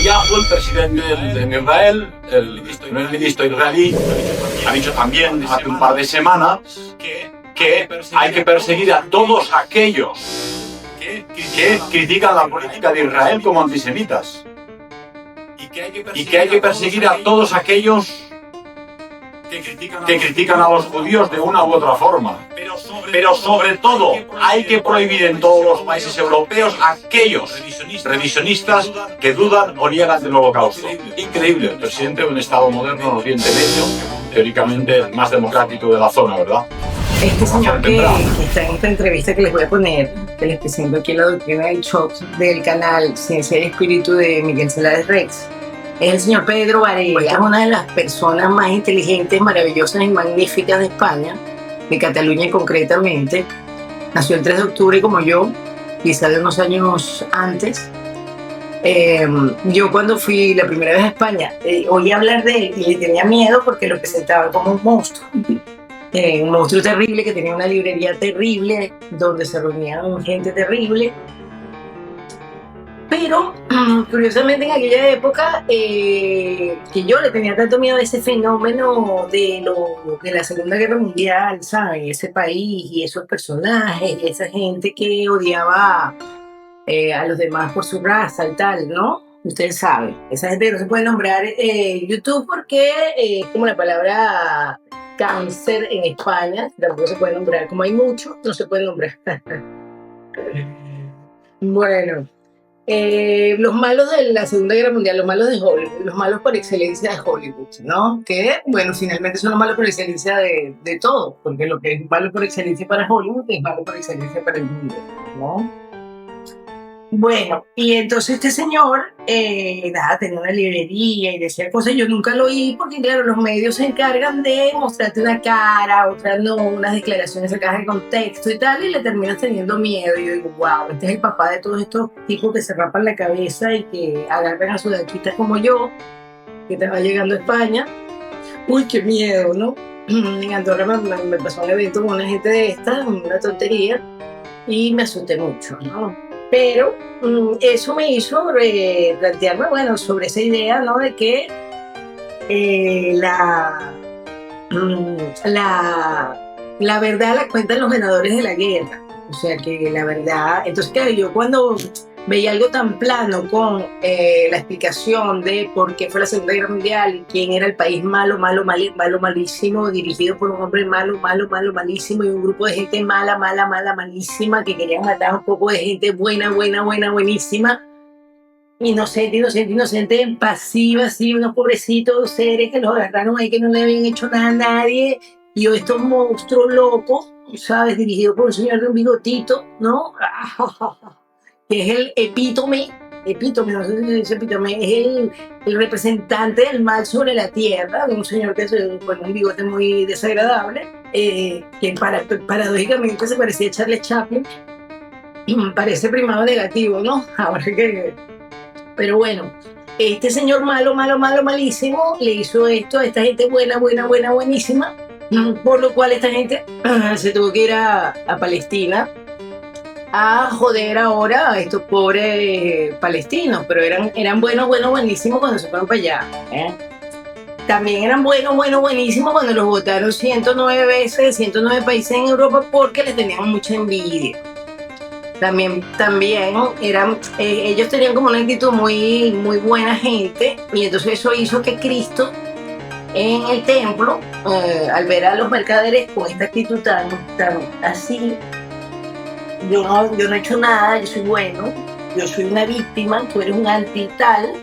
Netanyahu, el presidente de Israel, el primer ministro israelí, ha dicho también hace un par de semanas que hay que perseguir a todos aquellos que critican la política de Israel como antisemitas. Y que hay que perseguir a todos aquellos que critican a los judíos de una u otra forma. Pero sobre todo hay que prohibir en todos los países europeos aquellos revisionistas que dudan o niegan del Holocausto. Increíble, el presidente de un Estado moderno, Oriente Medio, teóricamente más democrático de la zona, ¿verdad? Este señor que está en esta entrevista que les voy a poner, que les presento aquí la doctrina del shock del canal Ciencia y Espíritu de Miguel Celades Rex, es el señor Pedro Varela. Es una de las personas más inteligentes, maravillosas y magníficas de España, de Cataluña concretamente. Nació el 3 de octubre como yo, quizás de unos años antes. Yo cuando fui la primera vez a España, oí hablar de él y le tenía miedo porque lo presentaba como un monstruo. Un monstruo terrible que tenía una librería terrible donde se reunían gente terrible. Pero curiosamente en aquella época que yo le tenía tanto miedo a ese fenómeno de la Segunda Guerra Mundial, ¿saben? Ese país y esos personajes, esa gente que odiaba a los demás por su raza y tal, ¿no? Ustedes saben, esa gente que no se puede nombrar YouTube porque es como la palabra cáncer en España, tampoco se puede nombrar, como hay muchos, no se puede nombrar. Bueno, los malos de la Segunda Guerra Mundial, los malos de Hollywood, los malos por excelencia de Hollywood, ¿no? Que, bueno, finalmente son los malos por excelencia de todo, porque lo que es malo por excelencia para Hollywood es malo por excelencia para el mundo, ¿no? Bueno, y entonces este señor, nada, tenía una librería y decía cosas, yo nunca lo oí porque claro, los medios se encargan de mostrarte una cara, otras no, unas declaraciones sacadas de contexto y tal, y le terminas teniendo miedo. Y yo digo, wow, este es el papá de todos estos tipos que se rapan la cabeza y que agarran a sudaquitas como yo, que estaba llegando a España. Uy, qué miedo, ¿no? En Andorra me pasó un evento con una gente de esta, una tontería, y me asusté mucho, ¿no? Pero eso me hizo plantearme, bueno, sobre esa idea, ¿no? De que la verdad la cuentan los ganadores de la guerra. O sea, que la verdad... Entonces, claro, yo cuando veía algo tan plano con la explicación de por qué fue la Segunda Guerra Mundial y quién era el país malo, malísimo, dirigido por un hombre malo, malísimo y un grupo de gente mala, malísima que querían matar a un poco de gente buenísima, inocente, pasiva, así, unos pobrecitos seres que los agarraron ahí que no le habían hecho nada a nadie y hoy estos monstruos locos, ¿sabes? Dirigido por un señor de un bigotito, ¿no? Que es el epítome, no sé si se dice epítome, es el representante del mal sobre la tierra, de un señor que con un bigote muy desagradable, que paradójicamente se parecía a Charles Chaplin, parece primado negativo, ¿no? Ahora que... Pero bueno, este señor malísimo, le hizo esto a esta gente buenísima, por lo cual esta gente se tuvo que ir a Palestina a joder ahora a estos pobres palestinos, pero eran buenísimos cuando se fueron para allá, ¿eh? También eran buenísimos cuando los votaron 109 veces de 109 países en Europa porque les tenían mucha envidia. También eran, ellos tenían como una actitud muy buena gente y entonces eso hizo que Cristo en el templo, al ver a los mercaderes con esta actitud tan así, yo no he hecho nada, yo soy bueno, yo soy una víctima, tú eres un anti-tal.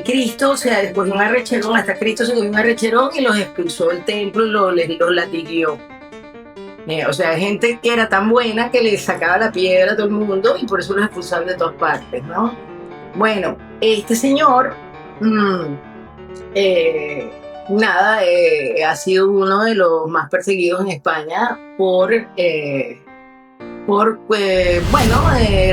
Cristo, o sea, después de un arrecherón, hasta Cristo se dio un arrecherón y los expulsó del templo y los latiguió. O sea, gente que era tan buena que le sacaba la piedra a todo el mundo y por eso los expulsaban de todas partes, ¿no? Bueno, este señor, ha sido uno de los más perseguidos en España por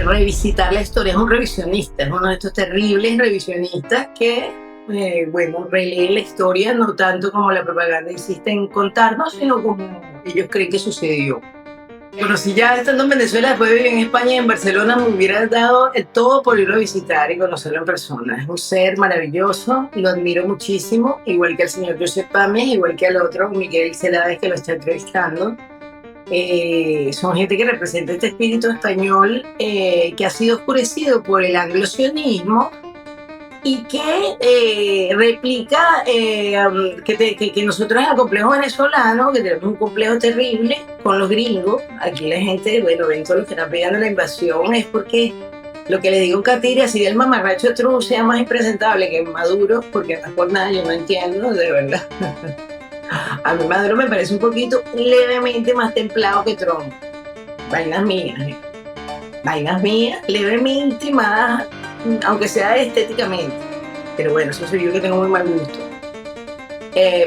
revisitar la historia. Es un revisionista, es uno de estos terribles revisionistas que, releen la historia no tanto como la propaganda insiste en contarnos, sino como ellos creen que sucedió. Bueno, si ya estando en Venezuela, después de vivir en España y en Barcelona, me hubiera dado el todo por irlo a visitar y conocerlo en persona. Es un ser maravilloso, lo admiro muchísimo, igual que al señor Josep Pame, igual que al otro Miguel Celades que lo está entrevistando. Son gente que representa este espíritu español que ha sido oscurecido por el anglosionismo y que replica que nosotros en el complejo venezolano, que tenemos un complejo terrible con los gringos, aquí la gente, bueno, ven todos los que están pegando la invasión, es porque lo que le digo a Katira, así el mamarracho Trump sea más impresentable que Maduro, porque no es por nada, yo no entiendo, de verdad. A mí Maduro me parece un poquito levemente más templado que Trump. Vainas mías, vainas mías, levemente más, aunque sea estéticamente. Pero bueno, eso soy yo que tengo muy mal gusto.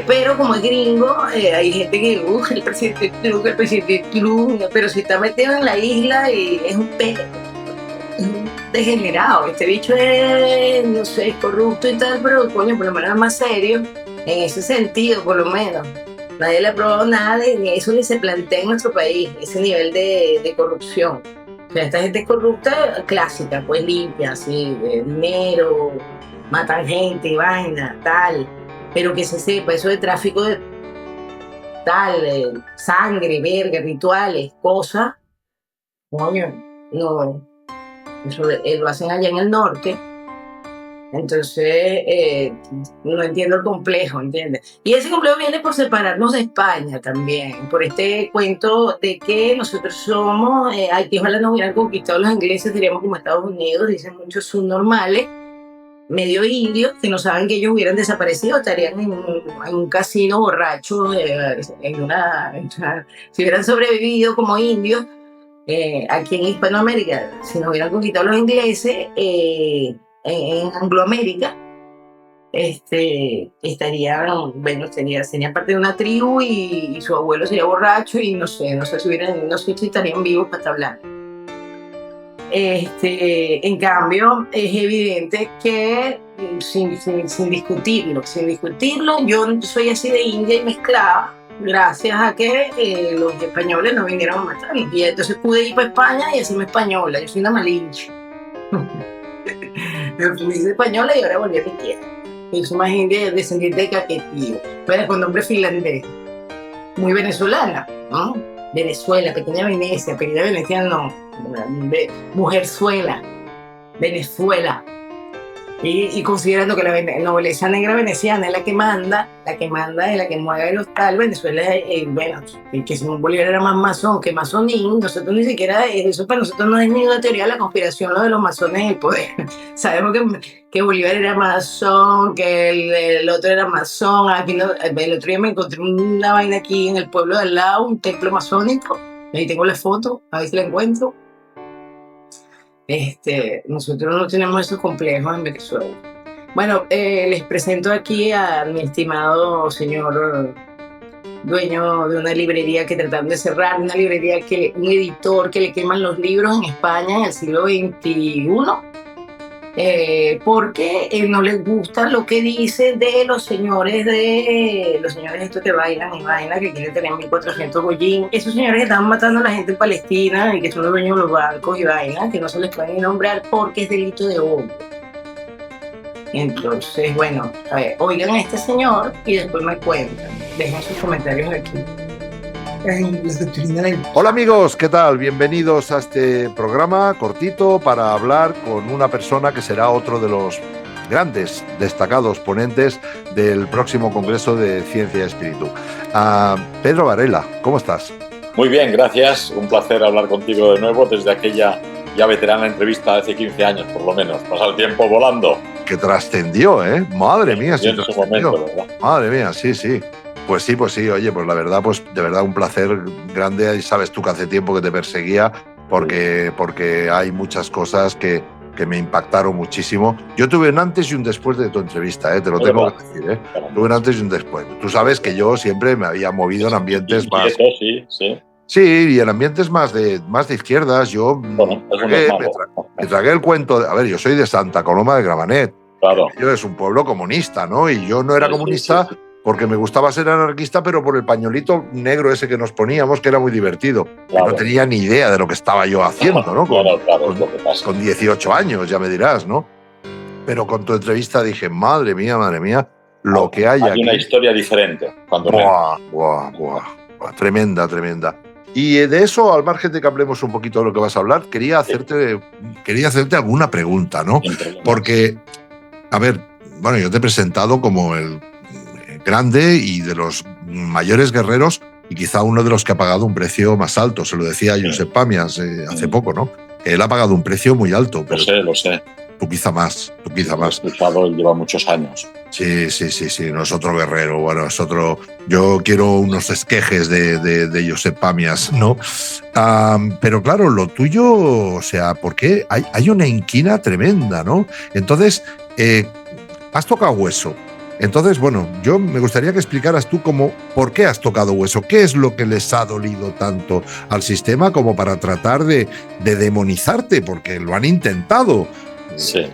Pero como es gringo, hay gente que, el presidente Trump, pero si está metido en la isla es un perro, es un degenerado. Este bicho es, no sé, es corrupto y tal, pero coño, por lo menos es más serio. En ese sentido, por lo menos, nadie le ha probado nada ni eso ni se plantea en nuestro país, ese nivel de corrupción. O sea, esta gente es corrupta clásica, pues limpia, así, de dinero, matan gente, vaina, tal. Pero que se sepa, eso de tráfico de tal, sangre, verga, rituales, cosas, coño, no, eso lo hacen allá en el norte. Entonces, no entiendo el complejo, ¿entiendes? Y ese complejo viene por separarnos de España también, por este cuento de que nosotros somos, aquí ojalá nos hubieran conquistado los ingleses, seríamos como Estados Unidos, dicen muchos subnormales, medio indios, que no saben que ellos hubieran desaparecido, estarían en un casino borracho, si hubieran sobrevivido como indios, aquí en Hispanoamérica, si nos hubieran conquistado los ingleses, en Angloamérica, estaría, bueno, sería parte de una tribu y su abuelo sería borracho y no sé si estarían vivos para estar hablando. En cambio, es evidente que sin discutirlo, yo soy así de india y mezclada, gracias a que los españoles no vinieron a matarme. Y entonces pude ir para España y hacerme española, yo soy una malinche. Me hice española y ahora volví a mi tierra. Yo soy más india, descendiente de caquetío, pero con nombre finlandés, muy venezolana, ¿no? Venezuela, pequeña Venecia, pequeña Venecia no, mujerzuela, Venezuela. Y considerando que la nobleza negra veneciana es la que manda, es la que mueve los tal, Venezuela bueno, que Simón Bolívar era más masón que masonín, nosotros ni siquiera, eso para nosotros no es ninguna teoría de la conspiración, lo de los masones en el poder. Sabemos que Bolívar era masón, que el otro era masón, aquí no, el otro día me encontré una vaina aquí en el pueblo de al lado, un templo masónico, ahí tengo la foto, a ver si la encuentro. Nosotros no tenemos esos complejos en Venezuela. Bueno, les presento aquí a mi estimado señor dueño de una librería que trataron de cerrar, un editor que le queman los libros en España en el siglo XXI, porque no les gusta lo que dice de los señores estos que bailan y vaina, que quieren tener 1400 gollín, esos señores que están matando a la gente en Palestina y que son los dueños de los barcos y vaina, que no se les pueden nombrar porque es delito de odio. Entonces, bueno, a ver, oigan a este señor y después me cuentan, dejen sus comentarios aquí. Hola amigos, ¿qué tal? Bienvenidos a este programa cortito para hablar con una persona que será otro de los grandes, destacados ponentes del próximo Congreso de Ciencia y Espíritu. Pedro Varela, ¿cómo estás? Muy bien, gracias. Un placer hablar contigo de nuevo desde aquella ya veterana entrevista de hace 15 años, por lo menos. Pasa el tiempo volando. Que trascendió, ¿eh? Madre mía, sí, en su momento, ¿verdad? Madre mía, sí. Pues sí, oye, pues la verdad, pues de verdad un placer grande. Y sabes tú que hace tiempo que te perseguía porque hay muchas cosas que me impactaron muchísimo. Yo tuve un antes y un después de tu entrevista, te lo tengo que decir, Tuve un antes y un después. Tú sabes que yo siempre me había movido en ambientes más... Sí. Sí, y en ambientes más de izquierdas. Yo me tragué el cuento... A ver, yo soy de Santa Coloma de Gramenet. Claro. Yo es un pueblo comunista, ¿no? Y yo no era comunista... Sí. porque me gustaba ser anarquista, pero por el pañuelito negro ese que nos poníamos, que era muy divertido. Claro. No tenía ni idea de lo que estaba yo haciendo, ¿no? Claro, es lo que pasa. Con 18 años, ya me dirás, ¿no? Pero con tu entrevista dije, madre mía, lo que hay aquí. Hay una historia diferente. Cuando Buah. Tremenda. Y de eso, al margen de que hablemos un poquito de lo que vas a hablar, quería hacerte alguna pregunta, ¿no? Porque, a ver, bueno, yo te he presentado como el grande y de los mayores guerreros y quizá uno de los que ha pagado un precio más alto. Se lo decía a Josep Pamias hace poco, ¿no? Él ha pagado un precio muy alto. Pero lo sé. Tú quizá más. Lo he escuchado y lleva muchos años. Sí, no es otro guerrero, bueno, es otro... Yo quiero unos esquejes de Josep Pamias, ¿no? Pero claro, lo tuyo, o sea, ¿por qué? Hay una inquina tremenda, ¿no? Entonces, has tocado hueso. Entonces, bueno, yo me gustaría que explicaras tú por qué has tocado hueso, qué es lo que les ha dolido tanto al sistema como para tratar de demonizarte, porque lo han intentado. Sí,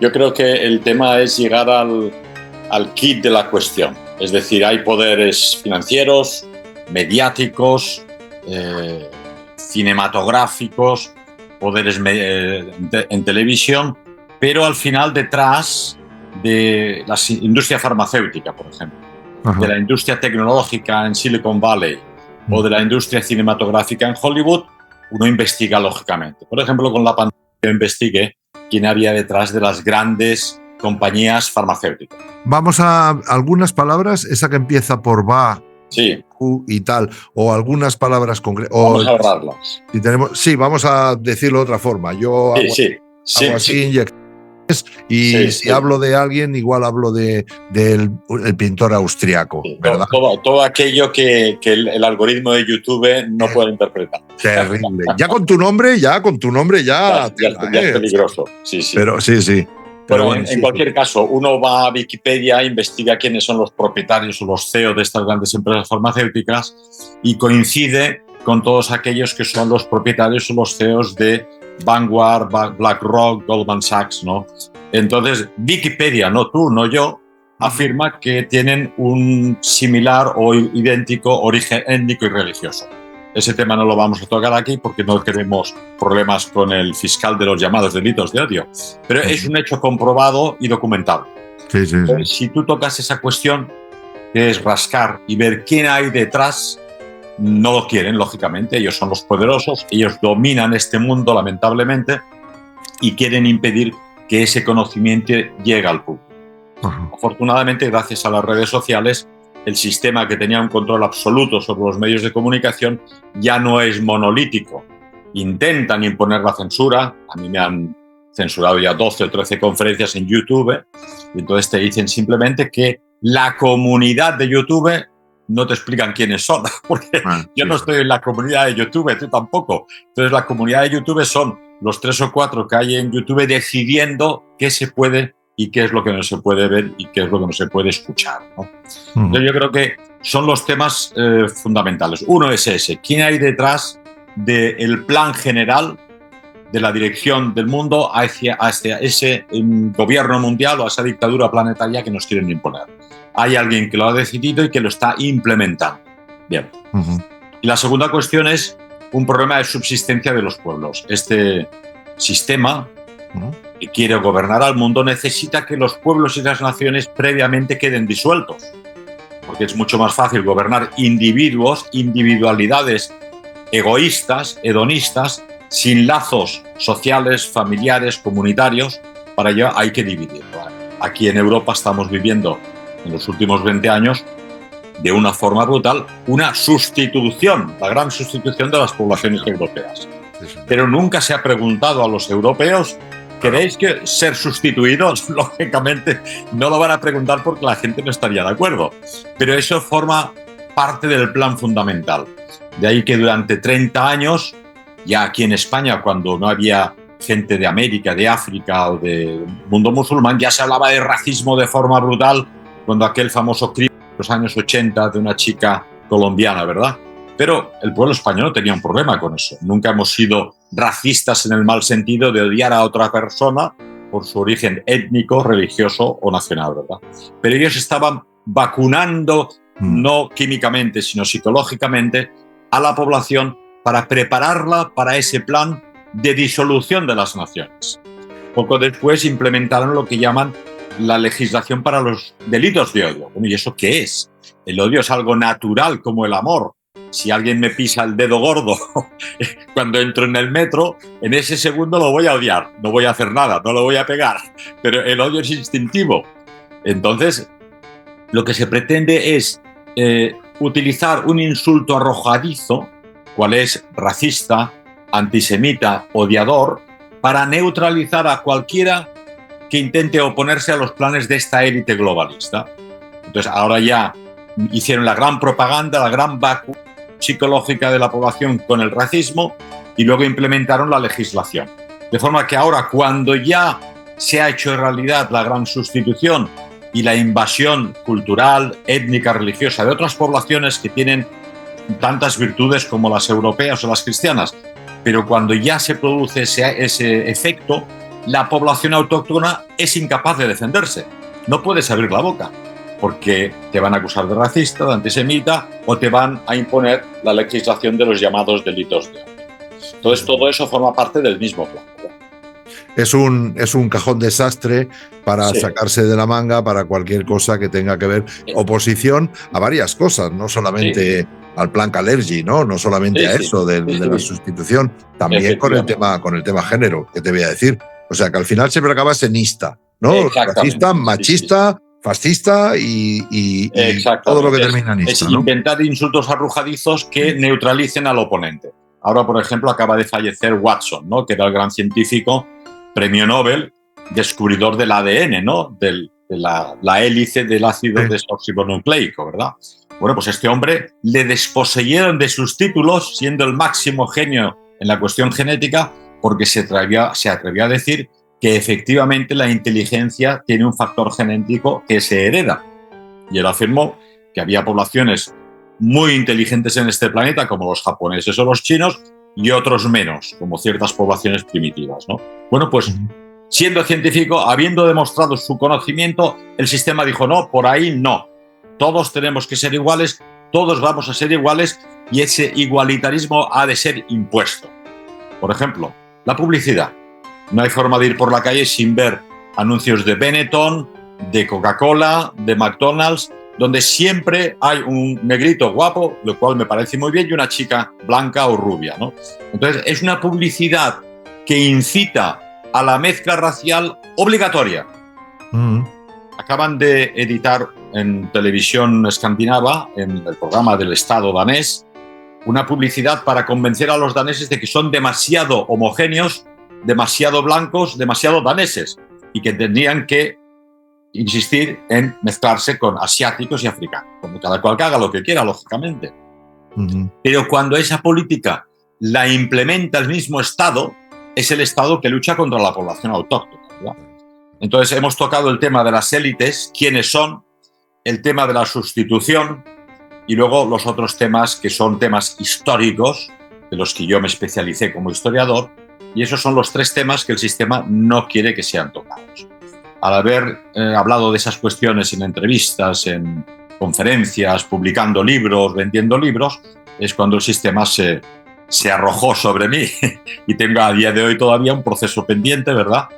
yo creo que el tema es llegar al kit de la cuestión. Es decir, hay poderes financieros, mediáticos, cinematográficos, poderes en televisión, pero al final detrás de la industria farmacéutica, por ejemplo, de la industria tecnológica en Silicon Valley o de la industria cinematográfica en Hollywood, uno investiga lógicamente. Por ejemplo, con la pandemia yo investigué quién había detrás de las grandes compañías farmacéuticas. Vamos a algunas palabras, esa que empieza por va, sí, y tal, o algunas palabras concretas. Vamos a ahorrarlas. Sí, vamos a decirlo de otra forma. Yo hago así inyecciones y si hablo de alguien, igual hablo del pintor austriaco, ¿verdad? Todo aquello que el algoritmo de YouTube no puede interpretar. Terrible. Ya con tu nombre ya es peligroso. Sí. Pero sí. Pero en cualquier caso, uno va a Wikipedia, investiga quiénes son los propietarios o los CEO de estas grandes empresas farmacéuticas y coincide con todos aquellos que son los propietarios o los CEOs de Vanguard, BlackRock, Goldman Sachs, ¿no? Entonces, Wikipedia, no tú, no yo, afirma que tienen un similar o idéntico origen étnico y religioso. Ese tema no lo vamos a tocar aquí porque no queremos problemas con el fiscal de los llamados delitos de odio. Pero es un hecho comprobado y documentado. Sí. Si tú tocas esa cuestión, que es rascar y ver quién hay detrás, no lo quieren, lógicamente. Ellos son los poderosos, ellos dominan este mundo, lamentablemente, y quieren impedir que ese conocimiento llegue al público. Afortunadamente, gracias a las redes sociales, el sistema que tenía un control absoluto sobre los medios de comunicación ya no es monolítico. Intentan imponer la censura. A mí me han censurado ya 12 o 13 conferencias en YouTube. Y entonces te dicen simplemente que la comunidad de YouTube no te explican quiénes son, porque yo no estoy en la comunidad de YouTube, tú tampoco. Entonces la comunidad de YouTube son los 3 o 4 que hay en YouTube decidiendo qué se puede y qué es lo que no se puede ver y qué es lo que no se puede escuchar, ¿no? Entonces yo creo que son los temas fundamentales. Uno es ese, ¿quién hay detrás del plan general de la dirección del mundo hacia ese gobierno mundial o a esa dictadura planetaria que nos quieren imponer? Hay alguien que lo ha decidido y que lo está implementando. Bien. Y la segunda cuestión es un problema de subsistencia de los pueblos. Este sistema que quiere gobernar al mundo necesita que los pueblos y las naciones previamente queden disueltos, porque es mucho más fácil gobernar individuos, individualidades egoístas, hedonistas, sin lazos sociales, familiares, comunitarios. Para ello hay que dividirlo. Aquí en Europa estamos viviendo en los últimos 20 años de una forma brutal una sustitución, la gran sustitución de las poblaciones europeas. Pero nunca se ha preguntado a los europeos: ¿queréis que ser sustituidos? Lógicamente no lo van a preguntar porque la gente no estaría de acuerdo. Pero eso forma parte del plan fundamental. De ahí que durante 30 años, ya aquí en España, cuando no había gente de América, de África o del mundo musulmán, ya se hablaba de racismo de forma brutal, cuando aquel famoso crimen de los años 80 de una chica colombiana, ¿verdad? Pero el pueblo español tenía un problema con eso. Nunca hemos sido racistas en el mal sentido de odiar a otra persona por su origen étnico, religioso o nacional, ¿verdad? Pero ellos estaban vacunando, no químicamente, sino psicológicamente, a la población para prepararla para ese plan de disolución de las naciones. Poco después implementaron lo que llaman la legislación para los delitos de odio. Bueno, ¿y eso qué es? El odio es algo natural como el amor. Si alguien me pisa el dedo gordo cuando entro en el metro, en ese segundo lo voy a odiar. No voy a hacer nada, no lo voy a pegar. Pero el odio es instintivo. Entonces, lo que se pretende es utilizar un insulto arrojadizo, cual es racista, antisemita, odiador, para neutralizar a cualquiera que intente oponerse a los planes de esta élite globalista. Entonces, ahora ya hicieron la gran propaganda, la gran vacuna psicológica de la población con el racismo y luego implementaron la legislación. De forma que ahora, cuando ya se ha hecho realidad la gran sustitución y la invasión cultural, étnica, religiosa de otras poblaciones que tienen tantas virtudes como las europeas o las cristianas, pero cuando ya se produce ese efecto, la población autóctona es incapaz de defenderse. No puedes abrir la boca, porque te van a acusar de racista, de antisemita, o te van a imponer la legislación de los llamados delitos de odio. Entonces, todo eso forma parte del mismo plan, ¿verdad? Es un cajón desastre para sacarse de la manga para cualquier cosa que tenga que ver oposición a varias cosas, no solamente al plan Kalergi, no solamente a eso de la sustitución, también con el tema género, que te voy a decir. O sea, que al final siempre acabas en ista, ¿no? Racista, machista, fascista y todo lo que termina en ista, es ¿no? inventar insultos arrojadizos que neutralicen al oponente. Ahora, por ejemplo, acaba de fallecer Watson, ¿no? Que era el gran científico, premio Nobel, descubridor del ADN, ¿no? De la hélice del ácido desoxirribonucleico, ¿verdad? Bueno, pues este hombre le desposeyeron de sus títulos, siendo el máximo genio en la cuestión genética, porque se atrevió a decir que efectivamente la inteligencia tiene un factor genético que se hereda. Y él afirmó que había poblaciones muy inteligentes en este planeta, como los japoneses o los chinos, y otros menos, como ciertas poblaciones primitivas, ¿no? Bueno, pues siendo científico, habiendo demostrado su conocimiento, el sistema dijo, no, por ahí no. Todos tenemos que ser iguales, todos vamos a ser iguales, y ese igualitarismo ha de ser impuesto. Por ejemplo, la publicidad. No hay forma de ir por la calle sin ver anuncios de Benetton, de Coca-Cola, de McDonald's, donde siempre hay un negrito guapo, lo cual me parece muy bien, y una chica blanca o rubia, ¿no? Entonces, es una publicidad que incita a la mezcla racial obligatoria. Acaban de editar en televisión escandinava, en el programa del Estado danés, una publicidad para convencer a los daneses de que son demasiado homogéneos, demasiado blancos, demasiado daneses, y que tendrían que insistir en mezclarse con asiáticos y africanos, como cada cual que haga lo que quiera, lógicamente. Pero cuando esa política la implementa el mismo Estado, es el Estado que lucha contra la población autóctona, ¿verdad? Entonces hemos tocado el tema de las élites, quiénes son, el tema de la sustitución y luego los otros temas que son temas históricos, de los que yo me especialicé como historiador, y esos son los tres temas que el sistema no quiere que sean tocados. Al haber hablado de esas cuestiones en entrevistas, en conferencias, publicando libros, vendiendo libros, es cuando el sistema se arrojó sobre mí y tengo a día de hoy todavía un proceso pendiente, ¿verdad?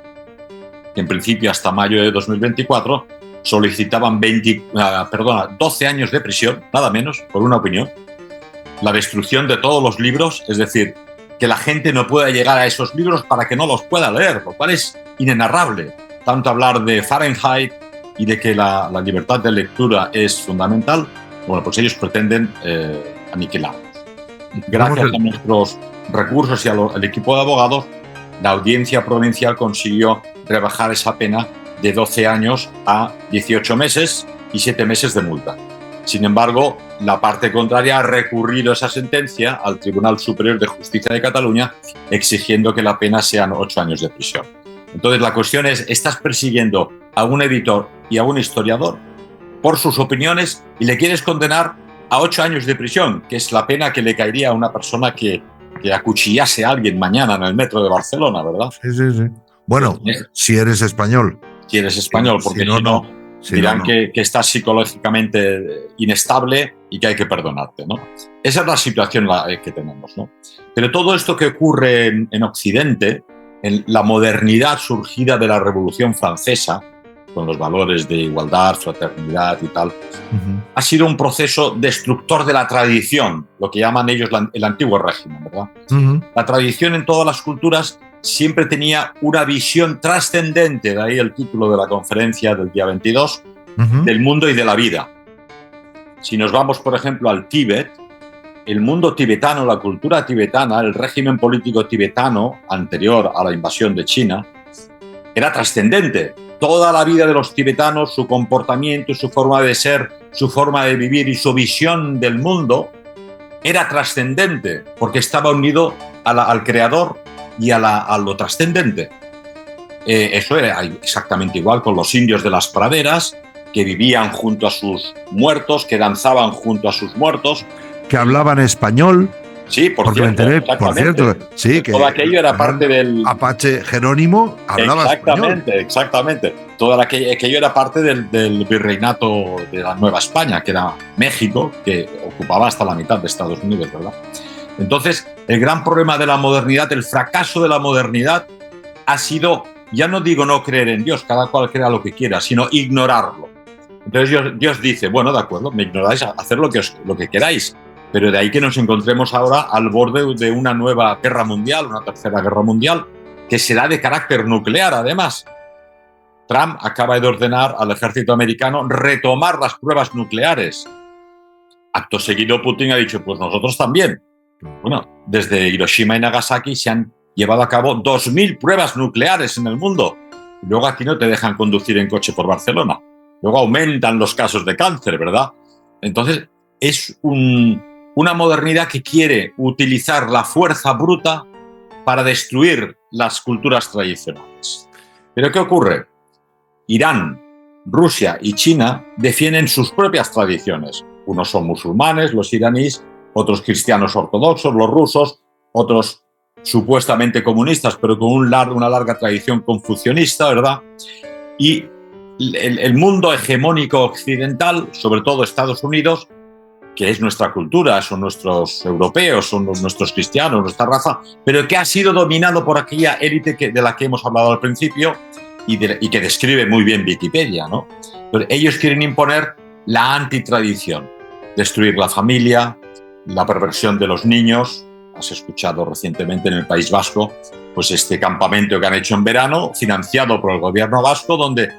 Que en principio hasta mayo de 2024 solicitaban 12 años de prisión, nada menos, por una opinión, la destrucción de todos los libros, es decir, que la gente no pueda llegar a esos libros para que no los pueda leer, lo cual es inenarrable. Tanto hablar de Fahrenheit y de que la libertad de lectura es fundamental, bueno, pues ellos pretenden aniquilarlos. Gracias a nuestros recursos y al equipo de abogados, la audiencia provincial consiguió rebajar esa pena de 12 años a 18 meses y 7 meses de multa. Sin embargo, la parte contraria ha recurrido esa sentencia al Tribunal Superior de Justicia de Cataluña, exigiendo que la pena sean 8 años de prisión. Entonces, la cuestión es, ¿estás persiguiendo a un editor y a un historiador por sus opiniones y le quieres condenar a 8 años de prisión, que es la pena que le caería a una persona que acuchillase a alguien mañana en el metro de Barcelona, ¿verdad? Sí. Bueno, si eres español. Si eres español, porque si no, Sí, dirán no. que estás psicológicamente inestable y que hay que perdonarte, ¿no? Esa es la situación que tenemos, ¿no? Pero todo esto que ocurre en Occidente, en la modernidad surgida de la Revolución Francesa, con los valores de igualdad, fraternidad y tal, ha sido un proceso destructor de la tradición, lo que llaman ellos el antiguo régimen, ¿verdad? La tradición en todas las culturas siempre tenía una visión trascendente, de ahí el título de la conferencia del día 22, del mundo y de la vida. Si nos vamos, por ejemplo, al Tíbet, el mundo tibetano, la cultura tibetana, el régimen político tibetano anterior a la invasión de China, era trascendente. Toda la vida de los tibetanos, su comportamiento, su forma de ser, su forma de vivir y su visión del mundo era trascendente, porque estaba unido al creador y a lo trascendente. Eso era exactamente igual con los indios de las praderas, que vivían junto a sus muertos, que danzaban junto a sus muertos. Que hablaban español. Sí, por porque cierto. me enteré, por cierto, sí, que todo aquello era parte del Apache Jerónimo hablaba español. Exactamente. Todo aquello era parte del virreinato de la Nueva España, que era México, que ocupaba hasta la mitad de Estados Unidos, ¿verdad? Entonces, el gran problema de la modernidad, el fracaso de la modernidad, ha sido, ya no digo no creer en Dios, cada cual crea lo que quiera, sino ignorarlo. Entonces Dios dice, bueno, de acuerdo, me ignoráis, haced lo que queráis. Pero de ahí que nos encontremos ahora al borde de una nueva guerra mundial, una tercera guerra mundial, que será de carácter nuclear, además. Trump acaba de ordenar al ejército americano retomar las pruebas nucleares. Acto seguido, Putin ha dicho, pues nosotros también. Bueno, desde Hiroshima y Nagasaki se han llevado a cabo 2.000 pruebas nucleares en el mundo. Luego aquí no te dejan conducir en coche por Barcelona. Luego aumentan los casos de cáncer, ¿verdad? Entonces, es una modernidad que quiere utilizar la fuerza bruta para destruir las culturas tradicionales. ¿Pero qué ocurre? Irán, Rusia y China defienden sus propias tradiciones. Unos son musulmanes, los iraníes, otros cristianos ortodoxos, los rusos, otros supuestamente comunistas, pero con una larga tradición confucionista, ¿verdad? Y el mundo hegemónico occidental, sobre todo Estados Unidos, que es nuestra cultura, son nuestros europeos, son nuestros cristianos, nuestra raza, pero que ha sido dominado por aquella élite de la que hemos hablado al principio y que describe muy bien Wikipedia, ¿no? Pero ellos quieren imponer la antitradición, destruir la familia, la perversión de los niños. Has escuchado recientemente en el País Vasco pues este campamento que han hecho en verano, financiado por el gobierno vasco, donde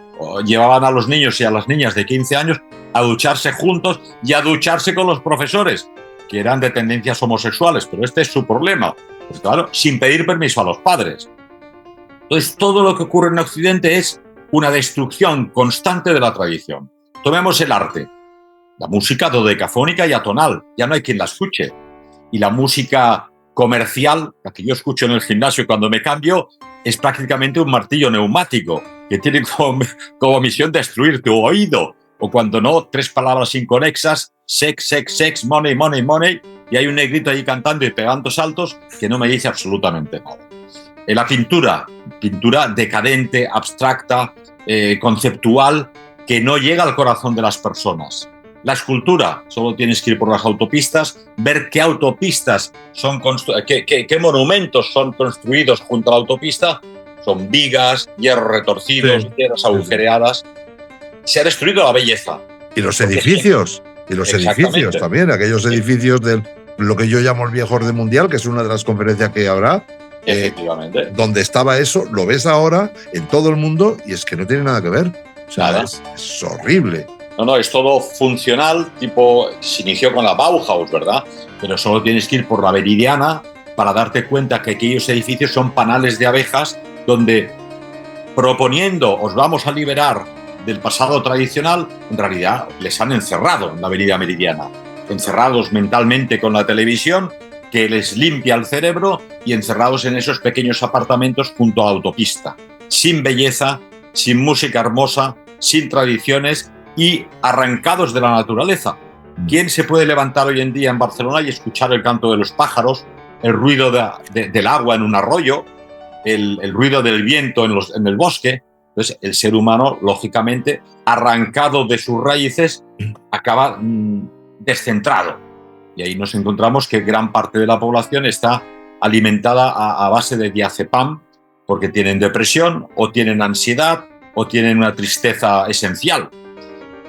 llevaban a los niños y a las niñas de 15 años a ducharse juntos y a ducharse con los profesores, que eran de tendencias homosexuales, pero este es su problema, pues claro, sin pedir permiso a los padres. Entonces, todo lo que ocurre en Occidente es una destrucción constante de la tradición. Tomemos el arte, la música dodecafónica y atonal, ya no hay quien la escuche, y la música comercial, la que yo escucho en el gimnasio cuando me cambio, es prácticamente un martillo neumático, que tiene como misión destruir tu oído, o cuando no, 3 palabras inconexas, sex, sex, sex, money, money, money, y hay un negrito ahí cantando y pegando saltos que no me dice absolutamente nada. La pintura decadente, abstracta, conceptual, que no llega al corazón de las personas. La escultura, solo tienes que ir por las autopistas, ver qué autopistas son qué monumentos son construidos junto a la autopista. Son vigas, hierros retorcidos, piedras agujereadas. Se ha destruido la belleza. Y los edificios, también, aquellos edificios de lo que yo llamo el viejo orden mundial, que es una de las conferencias que habrá. Efectivamente. Donde estaba eso, lo ves ahora en todo el mundo y es que no tiene nada que ver. O sea, Nada. Es horrible. No, es todo funcional, se inició con la Bauhaus, ¿verdad? Pero solo tienes que ir por la Veridiana para darte cuenta que aquellos edificios son panales de abejas donde, proponiendo os vamos a liberar del pasado tradicional, en realidad les han encerrado en la Avenida Meridiana, encerrados mentalmente con la televisión que les limpia el cerebro y encerrados en esos pequeños apartamentos junto a la autopista, sin belleza, sin música hermosa, sin tradiciones y arrancados de la naturaleza. ¿Quién se puede levantar hoy en día en Barcelona y escuchar el canto de los pájaros, el ruido del agua en un arroyo, el ruido del viento en el bosque? Entonces, el ser humano, lógicamente, arrancado de sus raíces, acaba descentrado. Y ahí nos encontramos que gran parte de la población está alimentada a base de diazepam, porque tienen depresión, o tienen ansiedad, o tienen una tristeza esencial.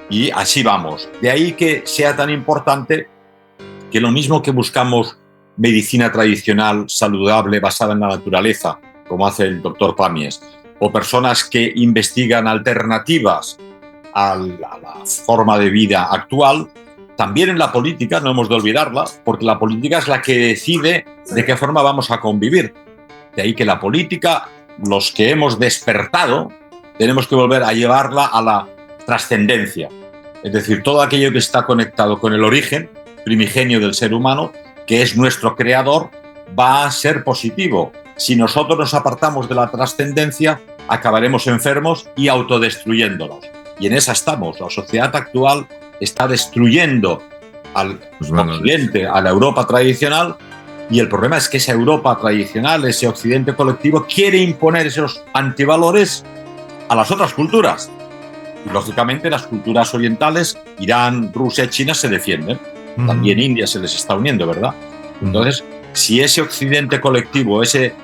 Y así vamos. De ahí que sea tan importante que lo mismo que buscamos medicina tradicional, saludable, basada en la naturaleza, como hace el doctor Pàmies, o personas que investigan alternativas a la forma de vida actual, también en la política, no hemos de olvidarla, porque la política es la que decide de qué forma vamos a convivir. De ahí que la política, los que hemos despertado, tenemos que volver a llevarla a la trascendencia. Es decir, todo aquello que está conectado con el origen primigenio del ser humano, que es nuestro creador, va a ser positivo. Si nosotros nos apartamos de la trascendencia, acabaremos enfermos y autodestruyéndonos. Y en esa estamos. La sociedad actual está destruyendo al Occidente, a la Europa tradicional, y el problema es que esa Europa tradicional, ese Occidente colectivo, quiere imponer esos antivalores a las otras culturas. Y, lógicamente, las culturas orientales, Irán, Rusia, China, se defienden. También India se les está uniendo, ¿verdad? Entonces, si ese Occidente colectivo, ese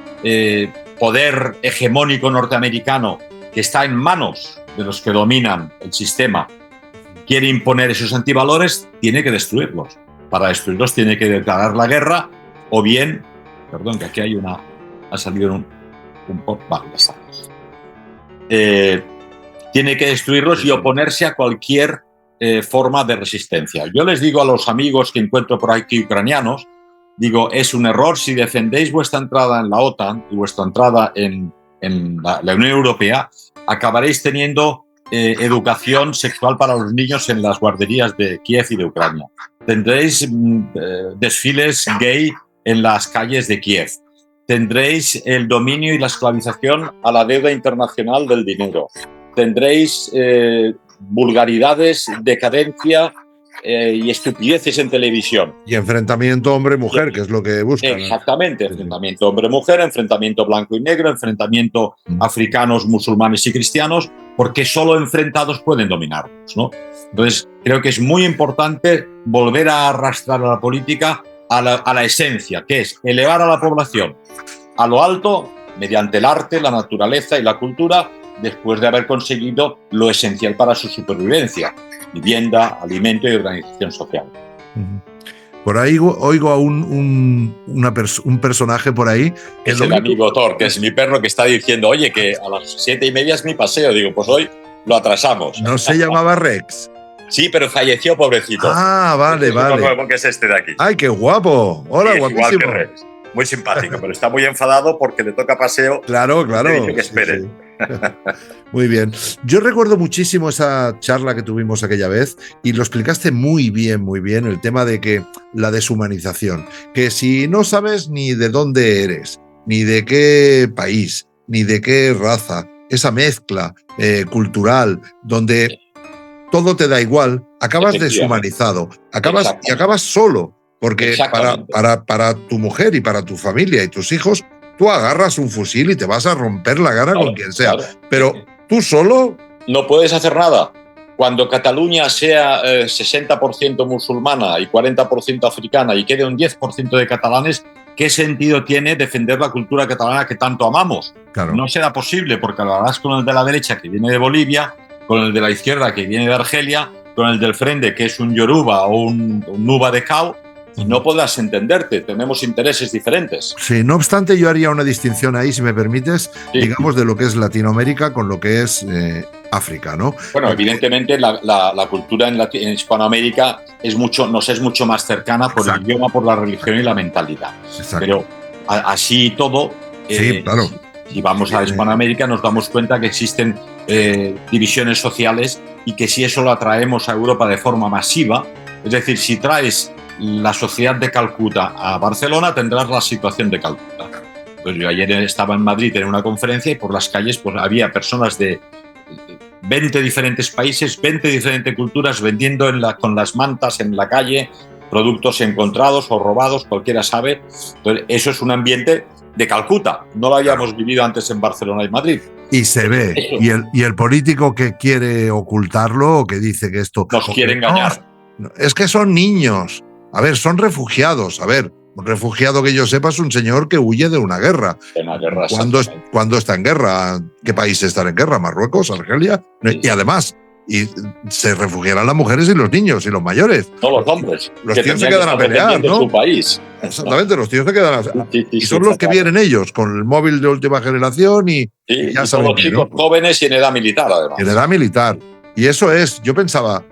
poder hegemónico norteamericano que está en manos de los que dominan el sistema, quiere imponer esos antivalores, tiene que destruirlos. Para destruirlos tiene que declarar la guerra, o bien, perdón, que aquí hay una, ha salido un vale, ya está. Tiene que destruirlos y oponerse a cualquier forma de resistencia. Yo les digo a los amigos que encuentro por aquí ucranianos, digo, es un error si defendéis vuestra entrada en la OTAN y vuestra entrada en la Unión Europea, acabaréis teniendo educación sexual para los niños en las guarderías de Kiev y de Ucrania. Tendréis desfiles gay en las calles de Kiev. Tendréis el dominio y la esclavización a la deuda internacional del dinero. Tendréis vulgaridades, decadencia y estupideces en televisión. Y enfrentamiento hombre-mujer, que es lo que buscan. Exactamente, enfrentamiento hombre-mujer, enfrentamiento blanco y negro, enfrentamiento africanos, musulmanes y cristianos, porque solo enfrentados pueden dominarnos, ¿no? Entonces, creo que es muy importante volver a arrastrar a la política a la esencia, que es elevar a la población a lo alto mediante el arte, la naturaleza y la cultura, después de haber conseguido lo esencial para su supervivencia: vivienda, alimento y organización social. Por ahí oigo a un personaje por ahí. Que es el amigo Thor, que es mi perro, que está diciendo, oye, que a las 7:30 es mi paseo. Digo, pues hoy lo atrasamos. ¿No se llamaba Rex? Sí, pero falleció, pobrecito. Ah, vale, vale. Porque es este de aquí. ¡Ay, qué guapo! Hola, sí, guapísimo. Igual que Rex. Muy simpático, pero está muy enfadado porque le toca paseo. Claro, claro. Le dice que espere. Sí, sí. Muy bien. Yo recuerdo muchísimo esa charla que tuvimos aquella vez y lo explicaste muy bien, el tema de que la deshumanización, que si no sabes ni de dónde eres, ni de qué país, ni de qué raza, esa mezcla cultural donde todo te da igual, acabas deshumanizado, acabas solo. Porque para tu mujer y para tu familia y tus hijos, tú agarras un fusil y te vas a romper la cara con quien sea. Pero tú solo... No puedes hacer nada. Cuando Cataluña sea 60% musulmana y 40% africana y quede un 10% de catalanes, ¿qué sentido tiene defender la cultura catalana que tanto amamos? Claro. No será posible, porque hablarás con el de la derecha, que viene de Bolivia, con el de la izquierda, que viene de Argelia, con el del frente, que es un yoruba o un nuba de Cao, y no podrás entenderte, tenemos intereses diferentes. Sí, no obstante, yo haría una distinción ahí, si me permites, digamos, de lo que es Latinoamérica con lo que es África, ¿no? Bueno, evidentemente la cultura en Hispanoamérica nos es mucho más cercana por el idioma, por la religión y la mentalidad. Exacto. Pero así todo, sí, claro. Si vamos a Hispanoamérica nos damos cuenta que existen divisiones sociales y que si eso lo atraemos a Europa de forma masiva, es decir, si traes la sociedad de Calcuta a Barcelona, tendrás la situación de Calcuta. Pues yo ayer estaba en Madrid en una conferencia y por las calles pues, había personas de 20 diferentes países, 20 diferentes culturas vendiendo con las mantas en la calle productos encontrados o robados, cualquiera sabe. Entonces, eso es un ambiente de Calcuta. No lo habíamos vivido antes en Barcelona y Madrid. Y se ve. Y el político que quiere ocultarlo o que dice que esto... Nos quiere engañar. No, es que son niños. A ver, son refugiados. A ver, un refugiado que yo sepa es un señor que huye de una guerra. De una guerra. ¿Cuándo está en guerra? ¿Qué países están en guerra? ¿Marruecos? ¿Argelia? Sí. Y además... Y se refugiarán las mujeres y los niños y los mayores. No los hombres. Los tíos se quedan a pelear, ¿no? Su país. Exactamente, los tíos se quedan a... Sí, y son los que vienen ellos, con el móvil de última generación y ya son los chicos, ¿no? Jóvenes y en edad militar, además. En edad militar. Y eso es, yo pensaba,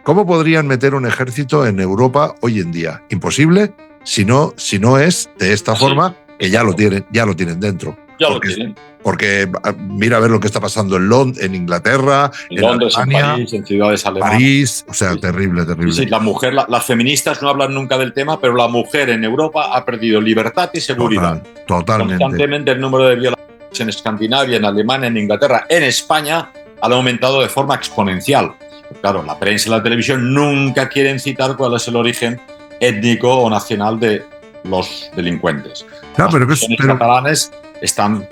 ¿cómo podrían meter un ejército en Europa hoy en día? Imposible, si no es de esta forma, que ya lo tienen dentro. Ya lo tienen. Porque mira a ver lo que está pasando en Inglaterra, en Londres, Alemania, en París, en ciudades alemanas. París, o sea, terrible, terrible. Sí, la mujer, las feministas no hablan nunca del tema, pero la mujer en Europa ha perdido libertad y seguridad. Totalmente. Constantemente el número de violaciones en Escandinavia, en Alemania, en Inglaterra, en España, han aumentado de forma exponencial. Claro, la prensa y la televisión nunca quieren citar cuál es el origen étnico o nacional de los delincuentes. Claro, pero los catalanes están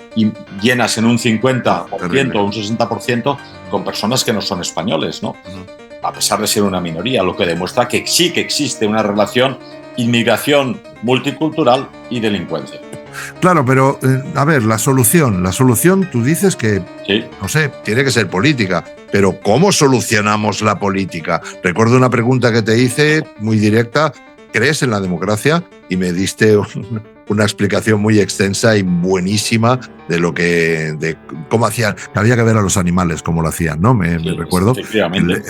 llenas en un 50% o un 60% con personas que no son españoles, ¿no? A pesar de ser una minoría, lo que demuestra que sí que existe una relación inmigración multicultural y delincuencia. Claro, pero a ver, la solución tú dices que, sí, no sé, tiene que ser política, pero ¿cómo solucionamos la política? Recuerdo una pregunta que te hice muy directa, ¿crees en la democracia? Y me diste una explicación muy extensa y buenísima de cómo hacían, que había que ver a los animales cómo lo hacían, ¿no? Me recuerdo. Efectivamente.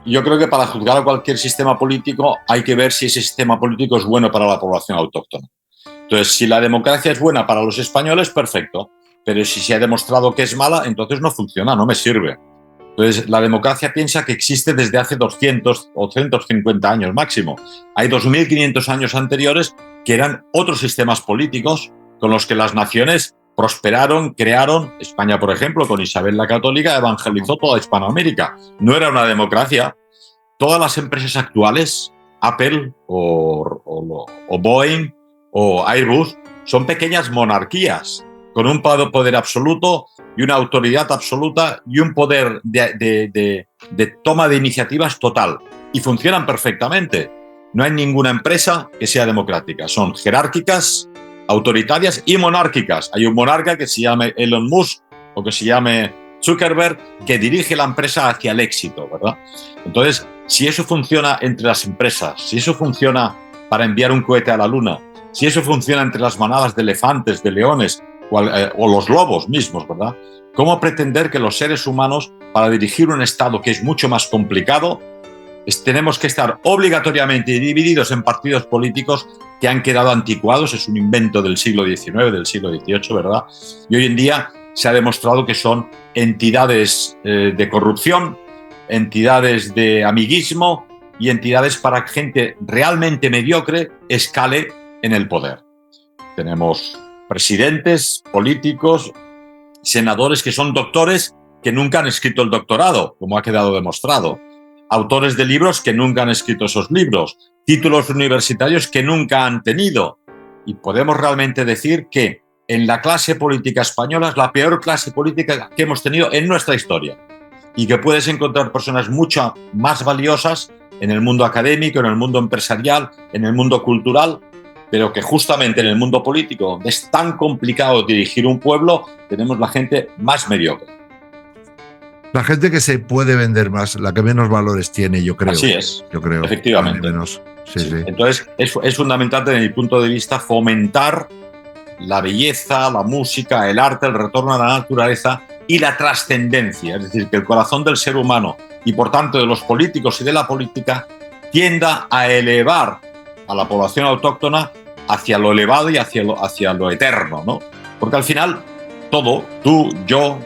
Yo creo que para juzgar a cualquier sistema político hay que ver si ese sistema político es bueno para la población autóctona. Entonces, si la democracia es buena para los españoles, perfecto. Pero si se ha demostrado que es mala, entonces no funciona, no me sirve. Entonces, la democracia piensa que existe desde hace 200 o 150 años máximo. Hay 2.500 años anteriores que eran otros sistemas políticos con los que las naciones prosperaron, crearon. España, por ejemplo, con Isabel la Católica, evangelizó toda Hispanoamérica. No era una democracia. Todas las empresas actuales, Apple o Boeing o Airbus, son pequeñas monarquías con un poder absoluto y una autoridad absoluta y un poder de toma de iniciativas total. Y funcionan perfectamente. No hay ninguna empresa que sea democrática. Son jerárquicas, autoritarias y monárquicas. Hay un monarca que se llame Elon Musk o que se llame Zuckerberg, que dirige la empresa hacia el éxito, ¿verdad? Entonces, si eso funciona entre las empresas, si eso funciona para enviar un cohete a la luna, si eso funciona entre las manadas de elefantes, de leones o los lobos mismos, ¿verdad? ¿Cómo pretender que los seres humanos, para dirigir un Estado que es mucho más complicado, tenemos que estar obligatoriamente divididos en partidos políticos que han quedado anticuados? Es un invento del siglo XIX, del siglo XVIII, ¿verdad? Y hoy en día se ha demostrado que son entidades de corrupción, entidades de amiguismo y entidades para que gente realmente mediocre escale en el poder. Tenemos presidentes, políticos, senadores que son doctores que nunca han escrito el doctorado, como ha quedado demostrado. Autores de libros que nunca han escrito esos libros, títulos universitarios que nunca han tenido. Y podemos realmente decir que en la clase política española es la peor clase política que hemos tenido en nuestra historia. Y que puedes encontrar personas mucho más valiosas en el mundo académico, en el mundo empresarial, en el mundo cultural, pero que justamente en el mundo político, donde es tan complicado dirigir un pueblo, tenemos la gente más mediocre. La gente que se puede vender más, la que menos valores tiene, yo creo. Así es, yo creo, efectivamente. Menos. Sí. Entonces, es fundamental, desde mi punto de vista, fomentar la belleza, la música, el arte, el retorno a la naturaleza y la trascendencia. Es decir, que el corazón del ser humano y, por tanto, de los políticos y de la política tienda a elevar a la población autóctona hacia lo elevado y hacia lo eterno, ¿no? Porque al final, todo, tú, yo,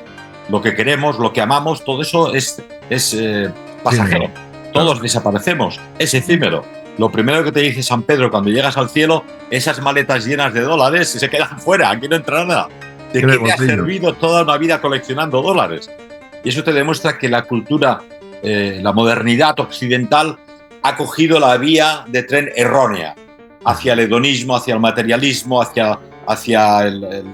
lo que queremos, lo que amamos, todo eso es pasajero. Todos desaparecemos, es efímero. Lo primero que te dice San Pedro cuando llegas al cielo, esas maletas llenas de dólares se quedan fuera, aquí no entra nada. ¿De qué te ha servido toda una vida coleccionando dólares? Y eso te demuestra que la cultura, la modernidad occidental ha cogido la vía de tren errónea hacia el hedonismo, hacia el materialismo, hacia el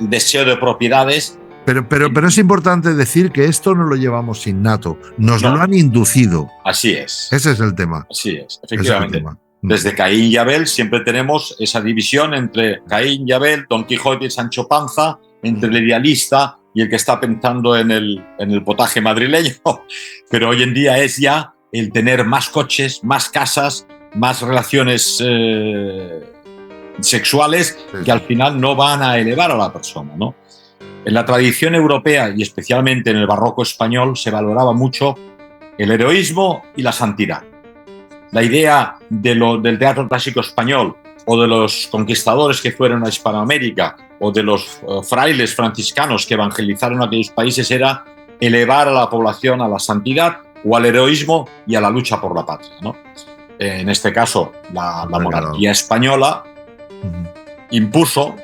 deseo de propiedades, Pero es importante decir que esto no lo llevamos innato, nos No. lo han inducido. Así es. Ese es el tema. Así es, Ese es el efectivamente. tema. Desde Caín y Abel siempre tenemos esa división entre Caín y Abel, Don Quijote y Sancho Panza, entre el idealista y el que está pensando en el potaje madrileño. Pero hoy en día es ya el tener más coches, más casas, más relaciones sexuales que al final no van a elevar a la persona, ¿no? En la tradición europea y especialmente en el barroco español se valoraba mucho el heroísmo y la santidad. La idea del teatro clásico español o de los conquistadores que fueron a Hispanoamérica o de los frailes franciscanos que evangelizaron aquellos países era elevar a la población a la santidad o al heroísmo y a la lucha por la patria, ¿no? En este caso, la monarquía española impuso,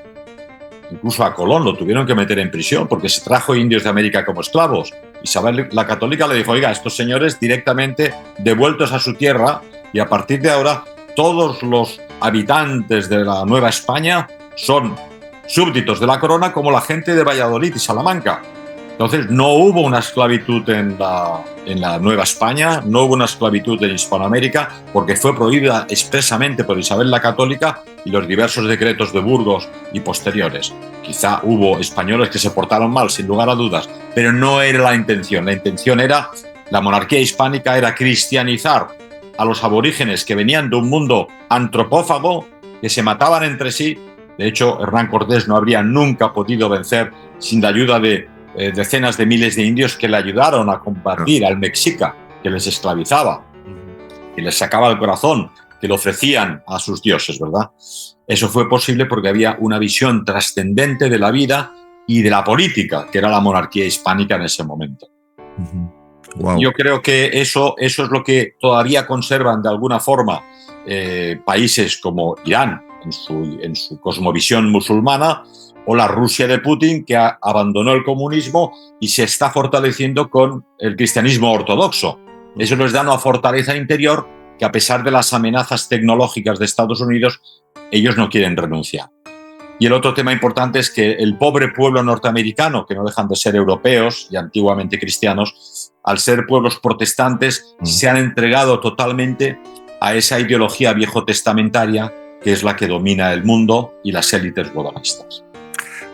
incluso a Colón lo tuvieron que meter en prisión porque se trajo indios de América como esclavos. Isabel la Católica le dijo, oiga, estos señores directamente devueltos a su tierra y a partir de ahora todos los habitantes de la Nueva España son súbditos de la corona como la gente de Valladolid y Salamanca. Entonces no hubo una esclavitud en la Nueva España, no hubo una esclavitud en Hispanoamérica porque fue prohibida expresamente por Isabel la Católica y los diversos decretos de Burgos y posteriores. Quizá hubo españoles que se portaron mal, sin lugar a dudas, pero no era la intención. La intención era, la monarquía hispánica era cristianizar a los aborígenes que venían de un mundo antropófago, que se mataban entre sí. De hecho, Hernán Cortés no habría nunca podido vencer sin la ayuda de decenas de miles de indios que le ayudaron a combatir al mexica, que les esclavizaba, que les sacaba el corazón, que le ofrecían a sus dioses, ¿verdad? Eso fue posible porque había una visión trascendente de la vida y de la política, que era la monarquía hispánica en ese momento. Wow. Yo creo que eso es lo que todavía conservan de alguna forma países como Irán en su cosmovisión musulmana, o la Rusia de Putin, que abandonó el comunismo y se está fortaleciendo con el cristianismo ortodoxo. Eso les da una fortaleza interior que, a pesar de las amenazas tecnológicas de Estados Unidos, ellos no quieren renunciar. Y el otro tema importante es que el pobre pueblo norteamericano, que no dejan de ser europeos y antiguamente cristianos, al ser pueblos protestantes, se han entregado totalmente a esa ideología viejo-testamentaria que es la que domina el mundo y las élites globalistas.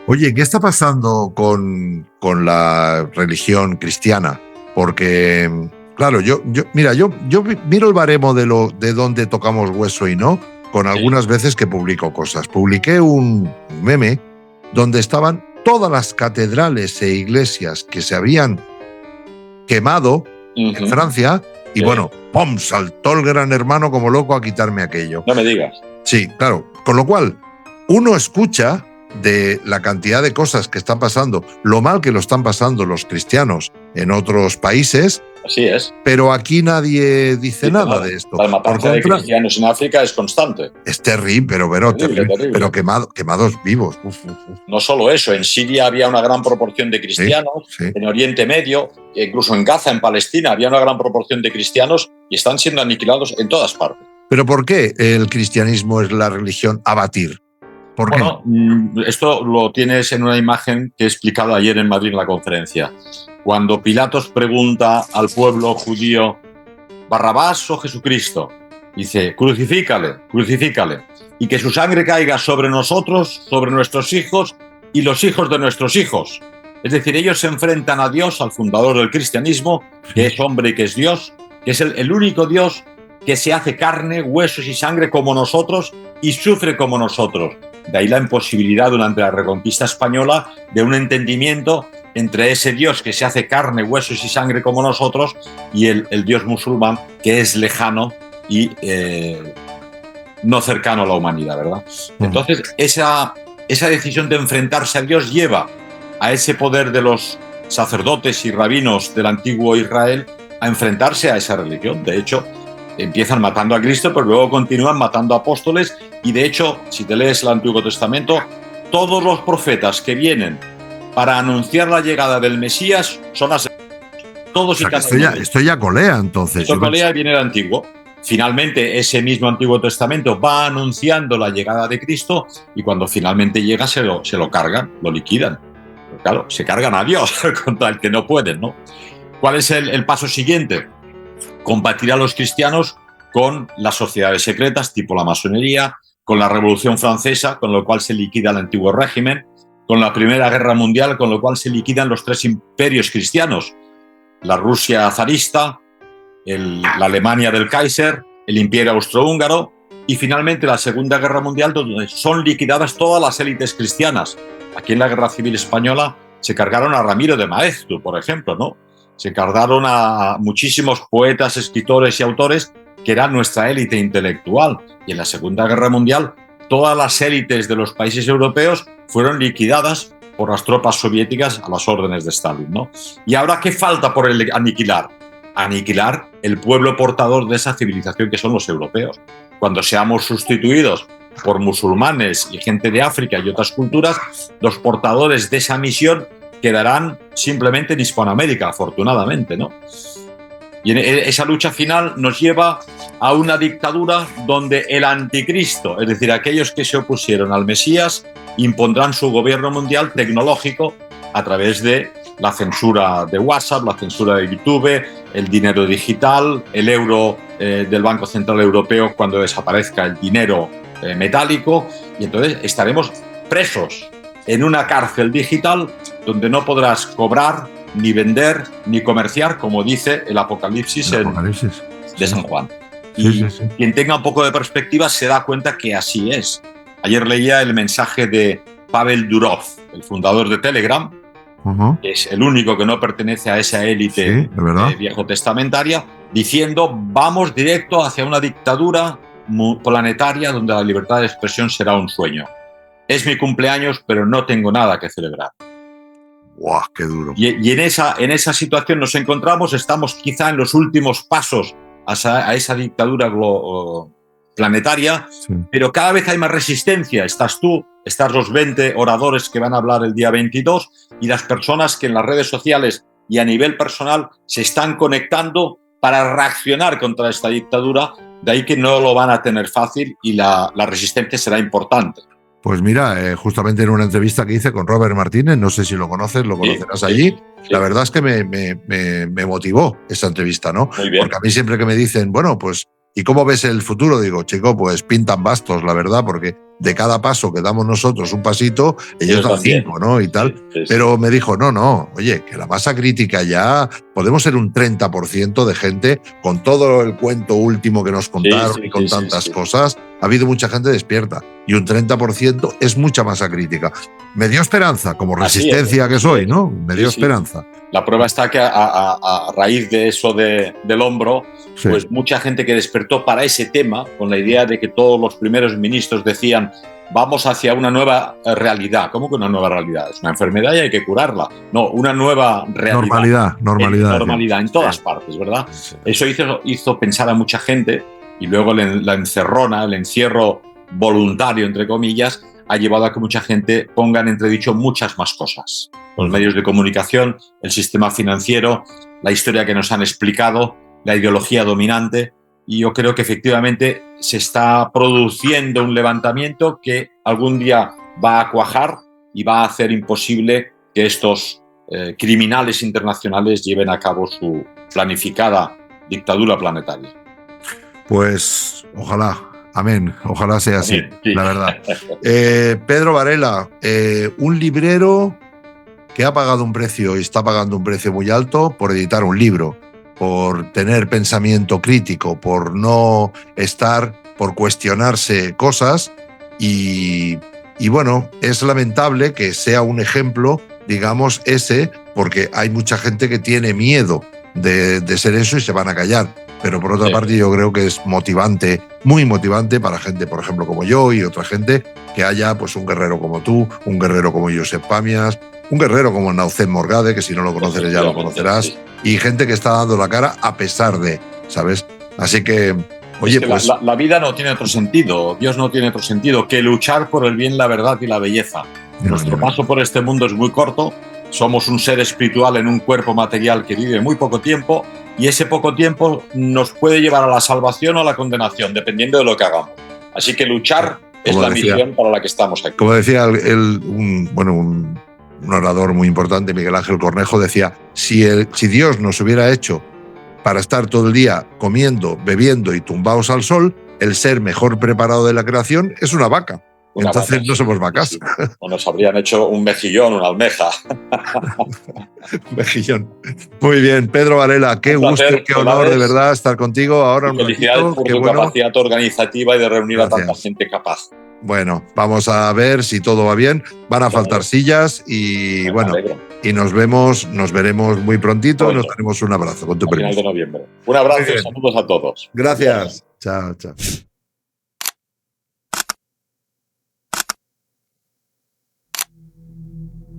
Oye, ¿qué está pasando con la religión cristiana? Porque, claro, yo miro el baremo de dónde tocamos hueso y no, con algunas veces que publico cosas. Publiqué un meme donde estaban todas las catedrales e iglesias que se habían quemado en Francia y bueno, ¡pum!, saltó el Gran Hermano como loco a quitarme aquello. No me digas. Sí, claro. Con lo cual, uno escucha de la cantidad de cosas que están pasando, lo mal que lo están pasando los cristianos en otros países. Así es. Pero aquí nadie dice nada de esto. La matanza de cristianos en África es constante. Es terrible, terrible. Pero quemados vivos. No solo eso, en Siria había una gran proporción de cristianos, sí. En Oriente Medio, incluso en Gaza, en Palestina, había una gran proporción de cristianos y están siendo aniquilados en todas partes. ¿Pero por qué el cristianismo es la religión a batir? ¿Por qué? Bueno, esto lo tienes en una imagen que he explicado ayer en Madrid en la conferencia. Cuando Pilatos pregunta al pueblo judío, ¿Barrabás o Jesucristo? Dice, crucifícale, crucifícale, y que su sangre caiga sobre nosotros, sobre nuestros hijos y los hijos de nuestros hijos. Es decir, ellos se enfrentan a Dios, al fundador del cristianismo, que es hombre y que es Dios, que es el único Dios que se hace carne, huesos y sangre como nosotros y sufre como nosotros. De ahí la imposibilidad durante la Reconquista española de un entendimiento entre ese Dios que se hace carne, huesos y sangre como nosotros y el Dios musulmán que es lejano y no cercano a la humanidad, ¿verdad? Entonces, esa decisión de enfrentarse a Dios lleva a ese poder de los sacerdotes y rabinos del antiguo Israel a enfrentarse a esa religión. De hecho, empiezan matando a Cristo, pero luego continúan matando a apóstoles y, de hecho, si te lees el Antiguo Testamento, todos los profetas que vienen para anunciar la llegada del Mesías son asesinados. Todos y cada uno. Esto ya colea, entonces. Esto colea y viene del Antiguo. Finalmente, ese mismo Antiguo Testamento va anunciando la llegada de Cristo y cuando finalmente llega se lo cargan, lo liquidan. claro, se cargan a Dios contra el que no pueden, ¿no? ¿Cuál es el paso siguiente? Combatir a los cristianos con las sociedades secretas, tipo la masonería, con la Revolución Francesa, con lo cual se liquida el antiguo régimen, con la Primera Guerra Mundial, con lo cual se liquidan los 3 imperios cristianos, la Rusia zarista, la Alemania del Kaiser, el Imperio Austrohúngaro, y finalmente la Segunda Guerra Mundial, donde son liquidadas todas las élites cristianas. Aquí en la Guerra Civil Española se cargaron a Ramiro de Maeztu, por ejemplo, ¿no? Se cargaron a muchísimos poetas, escritores y autores que eran nuestra élite intelectual. Y en la Segunda Guerra Mundial, todas las élites de los países europeos fueron liquidadas por las tropas soviéticas a las órdenes de Stalin, ¿no? ¿Y ahora qué falta por aniquilar? Aniquilar el pueblo portador de esa civilización que son los europeos. Cuando seamos sustituidos por musulmanes y gente de África y otras culturas, los portadores de esa misión quedarán simplemente en Hispanoamérica, afortunadamente, ¿no? Y esa lucha final nos lleva a una dictadura donde el anticristo, es decir, aquellos que se opusieron al Mesías, impondrán su gobierno mundial tecnológico a través de la censura de WhatsApp, la censura de YouTube, el dinero digital, el euro del Banco Central Europeo cuando desaparezca el dinero metálico, y entonces estaremos presos en una cárcel digital donde no podrás cobrar, ni vender, ni comerciar, como dice el Apocalipsis, de San Juan. Y quien tenga un poco de perspectiva se da cuenta que así es. Ayer leía el mensaje de Pavel Durov, el fundador de Telegram, que es el único que no pertenece a esa élite viejo testamentaria, diciendo: vamos directo hacia una dictadura planetaria donde la libertad de expresión será un sueño. Es mi cumpleaños, pero no tengo nada que celebrar. ¡Guau, qué duro! Y en esa situación nos encontramos, estamos quizá en los últimos pasos a esa dictadura planetaria, pero cada vez hay más resistencia. Estás tú, estás los 20 oradores que van a hablar el día 22 y las personas que en las redes sociales y a nivel personal se están conectando para reaccionar contra esta dictadura. De ahí que no lo van a tener fácil y la resistencia será importante. Pues mira, justamente en una entrevista que hice con Robert Martínez, no sé si lo conoces, lo conocerás allí, sí. La verdad es que me motivó esa entrevista, ¿no? Muy bien. Porque a mí siempre que me dicen, bueno, pues, ¿y cómo ves el futuro? Digo, chico, pues pintan bastos, la verdad, porque de cada paso que damos nosotros un pasito, ellos dan 5, ¿no? Y tal. Sí. Pero me dijo, no, oye, que la masa crítica ya podemos ser un 30% de gente con todo el cuento último que nos contaron y con tantas cosas. Ha habido mucha gente despierta y un 30% es mucha masa crítica. Me dio esperanza, como resistencia que soy, ¿no? Me dio esperanza. La prueba está que a raíz de eso del hombro, pues mucha gente que despertó para ese tema, con la idea de que todos los primeros ministros decían vamos hacia una nueva realidad. ¿Cómo que una nueva realidad? Es una enfermedad y hay que curarla. No, una nueva realidad. Normalidad en todas partes, ¿verdad? Sí. Eso hizo pensar a mucha gente, y luego la encerrona, el encierro voluntario, entre comillas, ha llevado a que mucha gente ponga en entredicho muchas más cosas. Los medios de comunicación, el sistema financiero, la historia que nos han explicado, la ideología dominante. Y yo creo que efectivamente se está produciendo un levantamiento que algún día va a cuajar y va a hacer imposible que estos criminales internacionales lleven a cabo su planificada dictadura planetaria. Pues ojalá, amén, ojalá sea así, sí. La verdad. Pedro Varela, un librero que ha pagado un precio y está pagando un precio muy alto por editar un libro, por tener pensamiento crítico, por no por cuestionarse cosas y bueno, es lamentable que sea un ejemplo, digamos, ese, porque hay mucha gente que tiene miedo de ser eso y se van a callar. Pero por otra parte yo creo que es motivante, muy motivante para gente, por ejemplo, como yo y otra gente, que haya pues un guerrero como tú, un guerrero como Josep Pamias, un guerrero como Naucet Morgade, que si no lo conoces ya lo conocerás, y gente que está dando la cara a pesar de, ¿sabes? Así que, oye, pues... La vida no tiene otro sentido, Dios no tiene otro sentido que luchar por el bien, la verdad y la belleza. Nuestro paso por este mundo es muy corto, somos un ser espiritual en un cuerpo material que vive muy poco tiempo, y ese poco tiempo nos puede llevar a la salvación o a la condenación, dependiendo de lo que hagamos. Así que luchar es la misión para la que estamos aquí. Como decía un un orador muy importante, Miguel Ángel Cornejo, decía, si Dios nos hubiera hecho para estar todo el día comiendo, bebiendo y tumbados al sol, el ser mejor preparado de la creación es una vaca. Entonces no somos vacas. O nos habrían hecho un mejillón, una almeja. Mejillón. Muy bien, Pedro Varela, qué gusto y qué honor de verdad estar contigo ahora un felicidades ratito. por Qué tu bueno. capacidad organizativa y de reunir Gracias. a tanta gente capaz. Bueno, vamos a ver si todo va bien. Van a faltar sillas y bueno, y nos veremos muy prontito. Nos daremos un abrazo, con tu Al final permiso. de noviembre. Un abrazo y saludos a todos. Gracias. Chao, chao.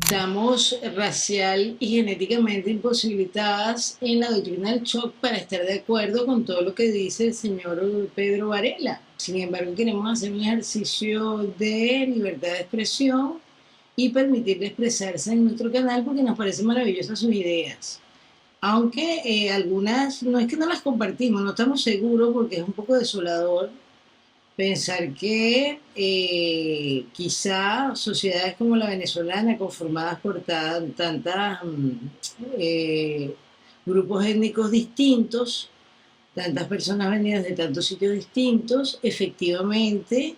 Estamos racial y genéticamente imposibilitadas en la doctrina del shock para estar de acuerdo con todo lo que dice el señor Pedro Varela. Sin embargo, queremos hacer un ejercicio de libertad de expresión y permitirle expresarse en nuestro canal porque nos parecen maravillosas sus ideas. Aunque algunas, no es que no las compartimos, no estamos seguros porque es un poco desolador pensar que quizá sociedades como la venezolana, conformadas por tantas grupos étnicos distintos, tantas personas venidas de tantos sitios distintos, efectivamente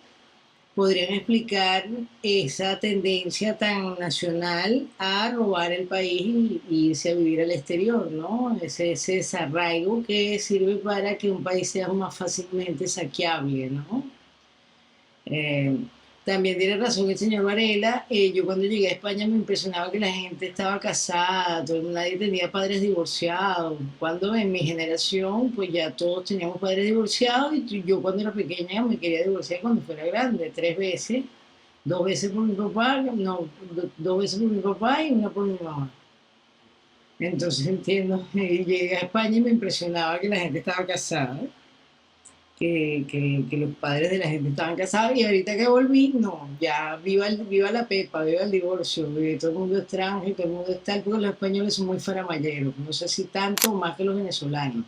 podrían explicar esa tendencia tan nacional a robar el país y irse a vivir al exterior, ¿no? Ese desarraigo que sirve para que un país sea más fácilmente saqueable, ¿no? También tiene razón el señor Varela. Yo cuando llegué a España me impresionaba que la gente estaba casada, nadie tenía padres divorciados. Cuando en mi generación, pues ya todos teníamos padres divorciados y yo cuando era pequeña me quería divorciar cuando fuera grande, 3 veces, 2 veces por mi papá, no, 2 veces por mi papá y una por mi mamá. Entonces entiendo, llegué a España y me impresionaba que la gente estaba casada. Que los padres de la gente estaban casados y ahorita que volví, no, ya viva la pepa, viva el divorcio, todo el mundo es trans y todo el mundo es tal, porque los españoles son muy faramayeros, no sé si tanto o más que los venezolanos.